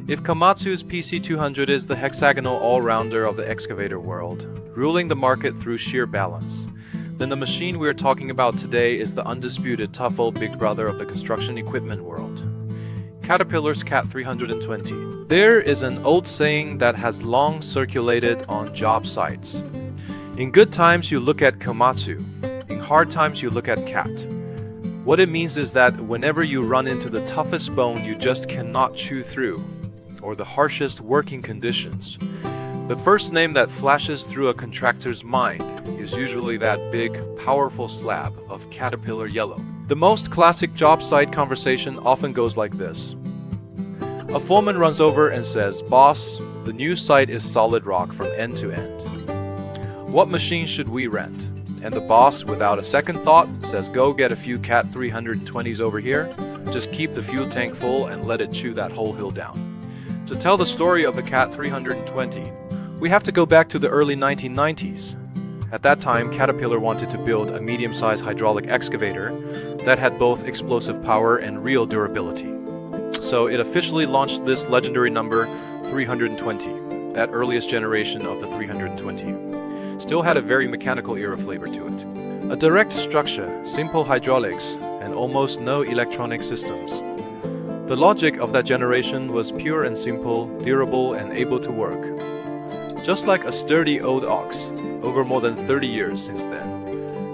If Komatsu's PC200 is the hexagonal all-rounder of the excavator world, ruling the market through sheer balance, then the machine we're talking about today is the undisputed tough old big brother of the construction equipment world. Caterpillar's CAT 320. There is an old saying that has long circulated on job sites. In good times you look at Komatsu, in hard times you look at CAT. What it means is that whenever you run into the toughest bone you just cannot chew through, or the harshest working conditions, the first name that flashes through a contractor's mind is usually that big, powerful slab of Caterpillar yellow. The most classic job site conversation often goes like this. A foreman runs over and says, "Boss, the new site is solid rock from end to end. What machine should we rent?" And the boss, without a second thought, says, "Go get a few CAT 320s over here. Just keep the fuel tank full and let it chew that whole hill down." To tell the story of the CAT 320, we have to go back to the early 1990s. At that time, Caterpillar wanted to build a medium-sized hydraulic excavator that had both explosive power and real durability. So it officially launched this legendary number 320, that earliest generation of the 320. Still had a very mechanical era flavor to it. A direct structure, simple hydraulics, and almost no electronic systems. The logic of that generation was pure and simple, durable and able to work. Just like a sturdy old ox, over more than 30 years since then.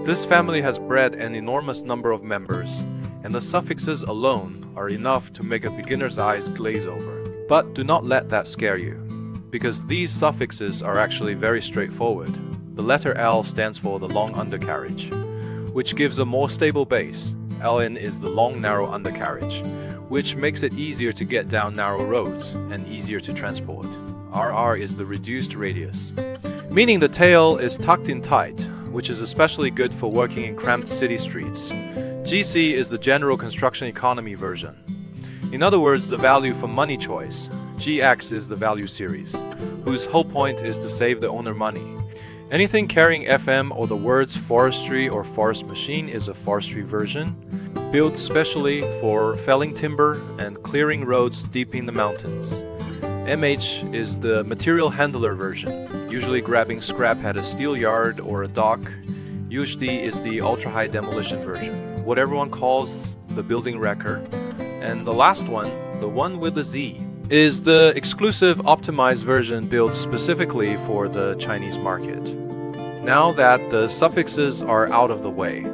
This family has bred an enormous number of members, and the suffixes alone are enough to make a beginner's eyes glaze over. But do not let that scare you, because these suffixes are actually very straightforward. The letter L stands for the long undercarriage, which gives a more stable base. LN is the long narrow undercarriage, which makes it easier to get down narrow roads and easier to transport. RR is the reduced radius, meaning the tail is tucked in tight, which is especially good for working in cramped city streets. GC is the general construction economy version. In other words, the value for money choice. GX is the value series, whose whole point is to save the owner money. Anything carrying FM or the words forestry or forest machine is a forestry version, built specially for felling timber and clearing roads deep in the mountains. MH is the material handler version, usually grabbing scrap at a steel yard or a dock. UHD is the ultra-high demolition version, what everyone calls the building wrecker. And the last one, the one with the Z, is the exclusive optimized version built specifically for the Chinese market. Now that the suffixes are out of the way,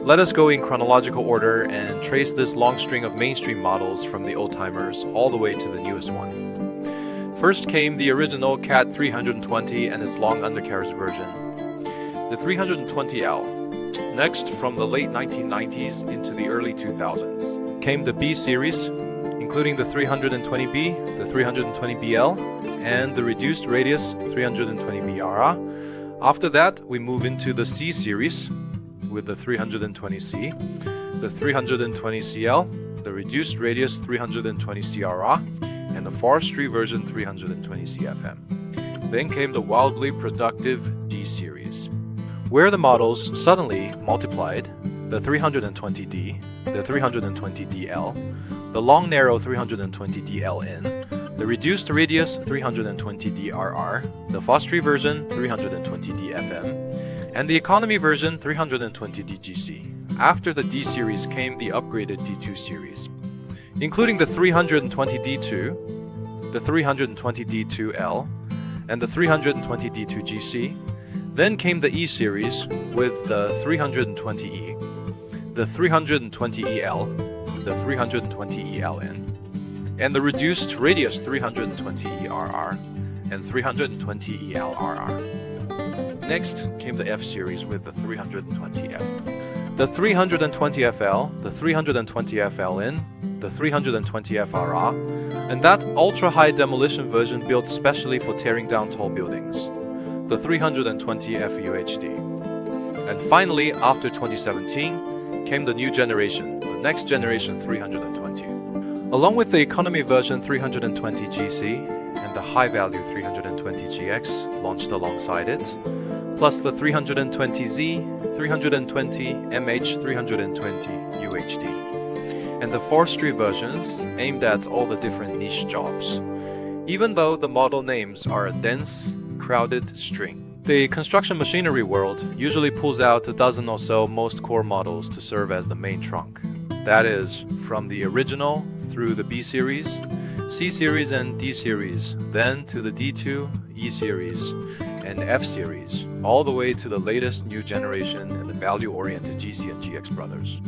let us go in chronological order and trace this long string of mainstream models from the old-timers all the way to the newest one. First came the original CAT 320 and its long undercarriage version, the 320L. Next, from the late 1990s into the early 2000s, came the B series, including the 320B, the 320BL, and the reduced radius 320BRA. After that, we move into the C series with the 320C, the 320CL, the reduced radius 320CRA, and the forestry version 320CFM. Then came the wildly productive D series, where the models suddenly multiplied: the 320D, the 320DL, the long narrow 320DLN, the reduced radius 320DRR, the forestry version 320DFM, and the economy version 320DGC. After the D series came the upgraded D2 series, including the 320D2, the 320D2L, and the 320D2GC. Then came the E series with the 320E, the 320EL, the 320ELN, and the reduced radius 320ERR and 320ELRR. Next came the F series with the 320F, the 320FL, the 320FLN, the 320FRA, and that ultra-high demolition version built specially for tearing down tall buildings, the 320FUHD. And finally, after 2017, came the new generation, the next generation 320. Along with the economy version 320GC and the high-value 320GX launched alongside it, plus the 320Z, 320 MH, 320 UHD. and the forestry versions aimed at all the different niche jobs, even though the model names are a dense, crowded string. The construction machinery world usually pulls out a dozen or so most core models to serve as the main trunk. That is, from the original through the B series, C series and D series, then to the D2, E series, and F series, all the way to the latest new generation and the value-oriented GC and GX brothers.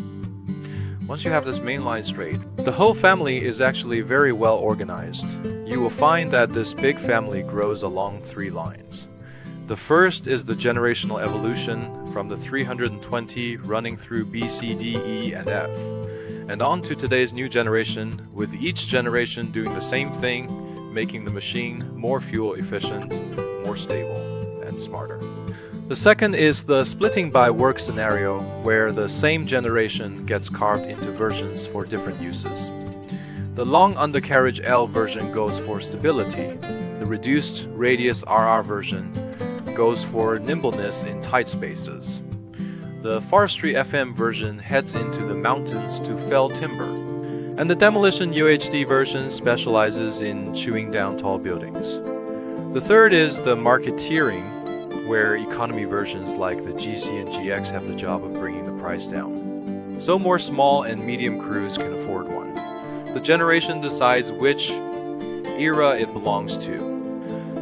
Once you have this main line straight, the whole family is actually very well organized. You will find that this big family grows along 3 lines. The first is the generational evolution from the 320 running through B, C, D, E, and F, and on to today's new generation, with each generation doing the same thing, making the machine more fuel efficient, more stable, and smarter. The second is the splitting by work scenario, where the same generation gets carved into versions for different uses. The long undercarriage L version goes for stability. The reduced radius RR version goes for nimbleness in tight spaces. The forestry FM version heads into the mountains to fell timber, and the demolition UHD version specializes in chewing down tall buildings. The third is the marketeering, where economy versions like the GC and GX have the job of bringing the price down, so more small and medium crews can afford one. The generation decides which era it belongs to,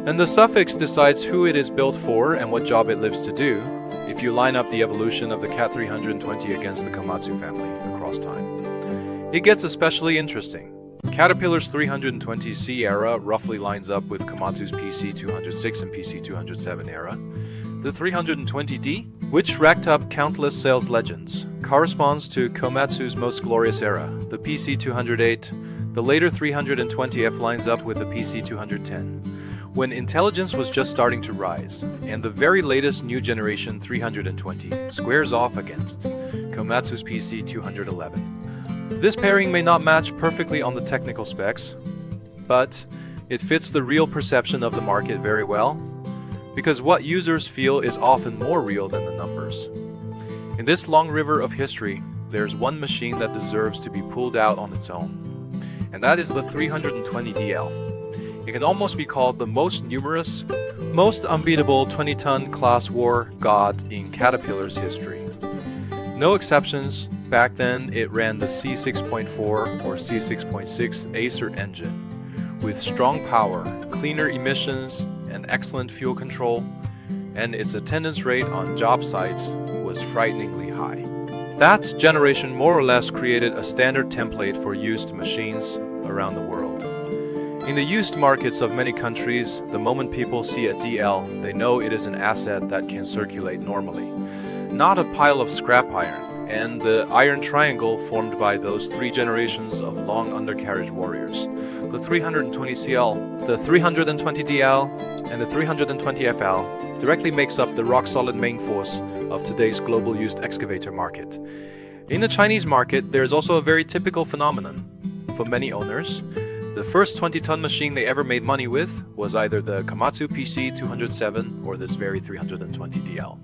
and the suffix decides who it is built for and what job it lives to do, if you line up the evolution of the CAT 320 against the Komatsu family across time. It gets especially interesting. Caterpillar's 320C era roughly lines up with Komatsu's PC206 and PC207 era. The 320D, which racked up countless sales legends, corresponds to Komatsu's most glorious era, the PC208. The later 320F lines up with the PC210, when intelligence was just starting to rise, and the very latest new generation 320 squares off against Komatsu's PC211. This pairing may not match perfectly on the technical specs, but it fits the real perception of the market very well, because what users feel is often more real than the numbers. In this long river of history, there's one machine that deserves to be pulled out on its own, and that is the 320DL. It can almost be called the most numerous, most unbeatable 20-ton class war god in Caterpillar's history. No exceptions. Back then, it ran the C6.4 or C6.6 Acer engine with strong power, cleaner emissions, and excellent fuel control, and its attendance rate on job sites was frighteningly high. That generation more or less created a standard template for used machines around the world. In the used markets of many countries, the moment people see a DL, they know it is an asset that can circulate normally, not a pile of scrap iron, and the iron triangle formed by those 3 generations of long undercarriage warriors. The 320CL, the 320DL, and the 320FL directly makes up the rock-solid main force of today's global used excavator market. In the Chinese market, there is also a very typical phenomenon. For many owners, the first 20-ton machine they ever made money with was either the Komatsu PC207 or this very 320DL.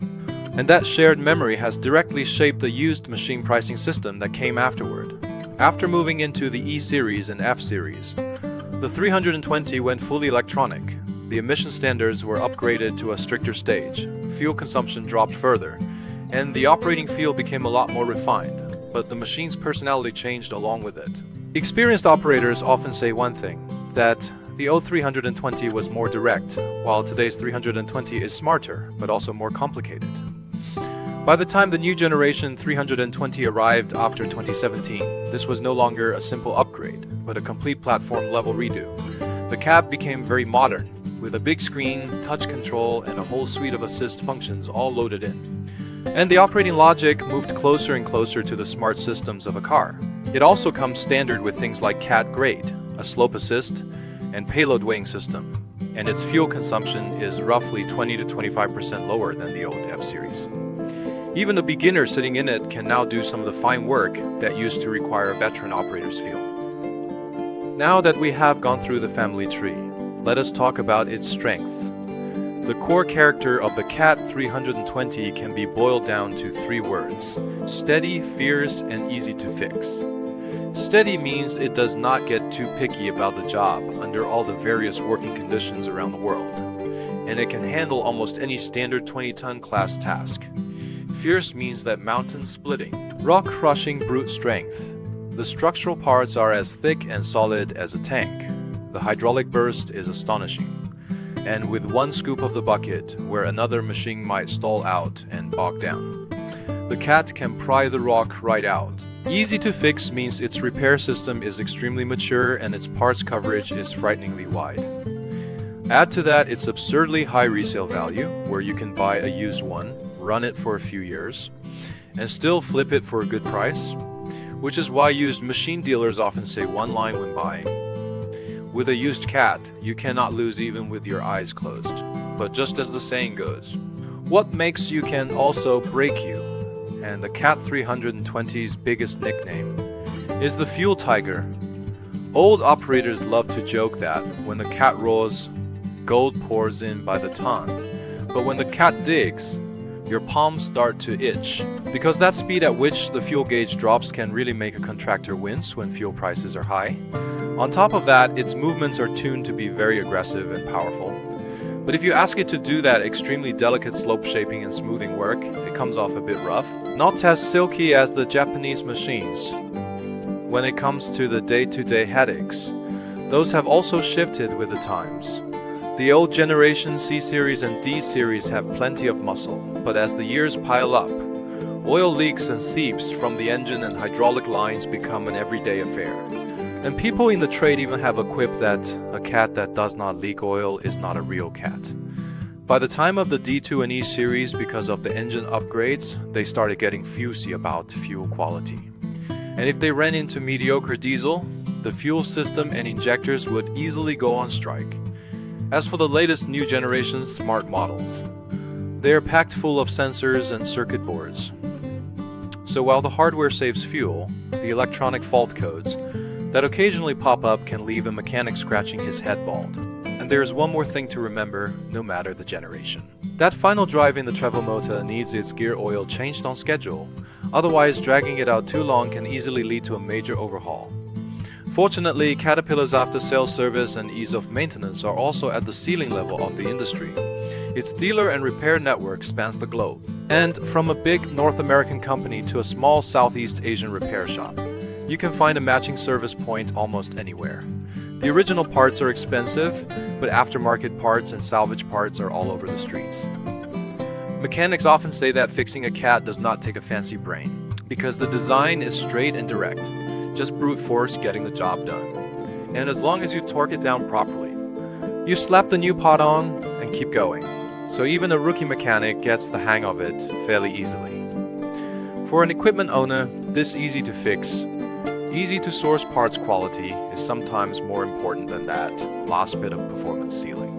And that shared memory has directly shaped the used machine pricing system that came afterward. After moving into the E series and F series, the 320 went fully electronic. The emission standards were upgraded to a stricter stage, fuel consumption dropped further, and the operating feel became a lot more refined, but the machine's personality changed along with it. Experienced operators often say one thing, that the old 320 was more direct, while today's 320 is smarter, but also more complicated. By the time the new generation 320 arrived after 2017, this was no longer a simple upgrade, but a complete platform-level redo. The cab became very modern, with a big screen, touch control, and a whole suite of assist functions all loaded in. And the operating logic moved closer and closer to the smart systems of a car. It also comes standard with things like CAT grade, a slope assist, and payload weighing system, and its fuel consumption is roughly 20 to 25% lower than the old F-Series. Even a beginner sitting in it can now do some of the fine work that used to require a veteran operator's feel. Now that we have gone through the family tree, let us talk about its strength. The core character of the CAT 320 can be boiled down to 3 words: steady, fierce, and easy to fix. Steady means it does not get too picky about the job under all the various working conditions around the world, and it can handle almost any standard 20-ton class task. Fierce means that mountain splitting, rock crushing brute strength. The structural parts are as thick and solid as a tank. The hydraulic burst is astonishing, and with one scoop of the bucket where another machine might stall out and bog down, the cat can pry the rock right out. Easy to fix means its repair system is extremely mature and its parts coverage is frighteningly wide. Add to that its absurdly high resale value, where you can buy a used one, run it for a few years, and still flip it for a good price, which is why used machine dealers often say one line when buying: with a used cat, you cannot lose even with your eyes closed. But just as the saying goes, what makes you can also break you. And the Cat 320's biggest nickname is the Fuel Tiger. Old operators love to joke that when the cat roars, gold pours in by the ton. But when the cat digs, your palms start to itch, because that speed at which the fuel gauge drops can really make a contractor wince when fuel prices are high. On top of that, its movements are tuned to be very aggressive and powerful. But if you ask it to do that extremely delicate slope shaping and smoothing work, it comes off a bit rough. Not as silky as the Japanese machines. When it comes to the day-to-day headaches, those have also shifted with the times. The old generation C-Series and D-Series have plenty of muscle, but as the years pile up, oil leaks and seeps from the engine and hydraulic lines become an everyday affair. And people in the trade even have a quip that a cat that does not leak oil is not a real cat. By the time of the D2 and E series, because of the engine upgrades, they started getting fusy about fuel quality. And if they ran into mediocre diesel, the fuel system and injectors would easily go on strike. As for the latest new generation smart models, they are packed full of sensors and circuit boards. So while the hardware saves fuel, the electronic fault codes that occasionally pop up can leave a mechanic scratching his head bald. And there is one more thing to remember, no matter the generation. That final drive in the travel motor needs its gear oil changed on schedule, otherwise dragging it out too long can easily lead to a major overhaul. Fortunately, Caterpillar's after-sales service and ease of maintenance are also at the ceiling level of the industry. Its dealer and repair network spans the globe, and from a big North American company to a small Southeast Asian repair shop, you can find a matching service point almost anywhere. The original parts are expensive, but aftermarket parts and salvage parts are all over the streets. Mechanics often say that fixing a cat does not take a fancy brain, because the design is straight and direct, just brute force getting the job done. And as long as you torque it down properly, you slap the new pot on and keep going. So even a rookie mechanic gets the hang of it fairly easily. For an equipment owner, this easy to fix, easy to source parts quality is sometimes more important than that last bit of performance ceiling.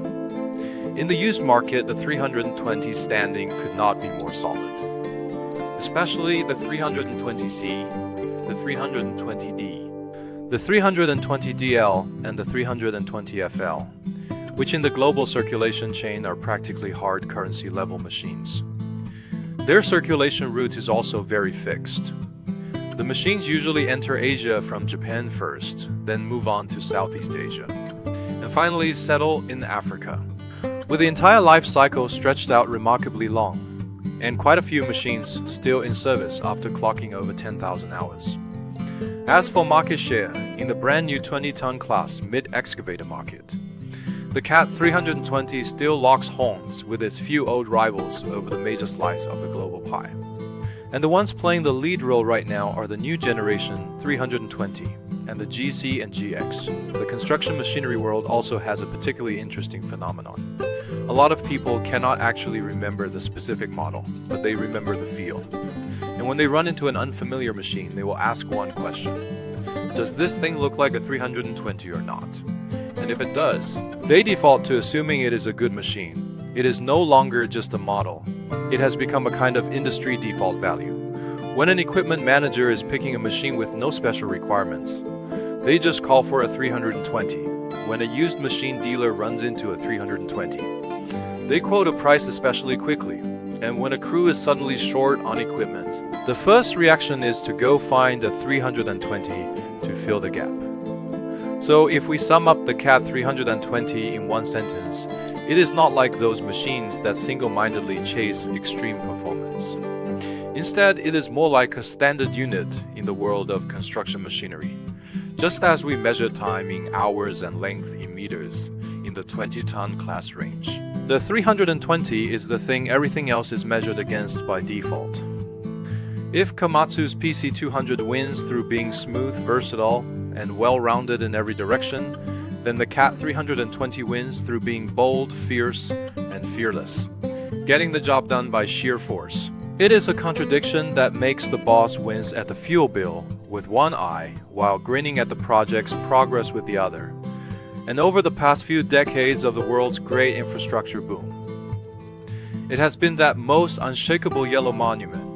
In the used market, the 320 standing could not be more solid. Especially the 320C, the 320D, the 320DL, and the 320FL, which in the global circulation chain are practically hard currency level machines. Their circulation route is also very fixed. The machines usually enter Asia from Japan first, then move on to Southeast Asia, and finally settle in Africa, with the entire life cycle stretched out remarkably long, and quite a few machines still in service after clocking over 10,000 hours. As for market share, in the brand new 20-ton class mid-excavator market, the Cat 320 still locks horns with its few old rivals over the major slice of the global pie. And the ones playing the lead role right now are the new generation 320 and the GC and GX. The construction machinery world also has a particularly interesting phenomenon. A lot of people cannot actually remember the specific model, but they remember the feel. And when they run into an unfamiliar machine, they will ask one question: does this thing look like a 320 or not? And if it does, they default to assuming it is a good machine. It is no longer just a model. It has become a kind of industry default value. When an equipment manager is picking a machine with no special requirements, they just call for a 320. When a used machine dealer runs into a 320, they quote a price especially quickly. And when a crew is suddenly short on equipment, the first reaction is to go find a 320 to fill the gap. So if we sum up the CAT 320 in one sentence, it is not like those machines that single-mindedly chase extreme performance. Instead, it is more like a standard unit in the world of construction machinery. Just as we measure time in hours and length in meters in the 20-ton class range. The 320 is the thing everything else is measured against by default. If Komatsu's PC200 wins through being smooth, versatile, and well-rounded in every direction, then the CAT 320 wins through being bold, fierce, and fearless, getting the job done by sheer force. It is a contradiction that makes the boss wince at the fuel bill with one eye while grinning at the project's progress with the other. And over the past few decades of the world's great infrastructure boom, it has been that most unshakable yellow monument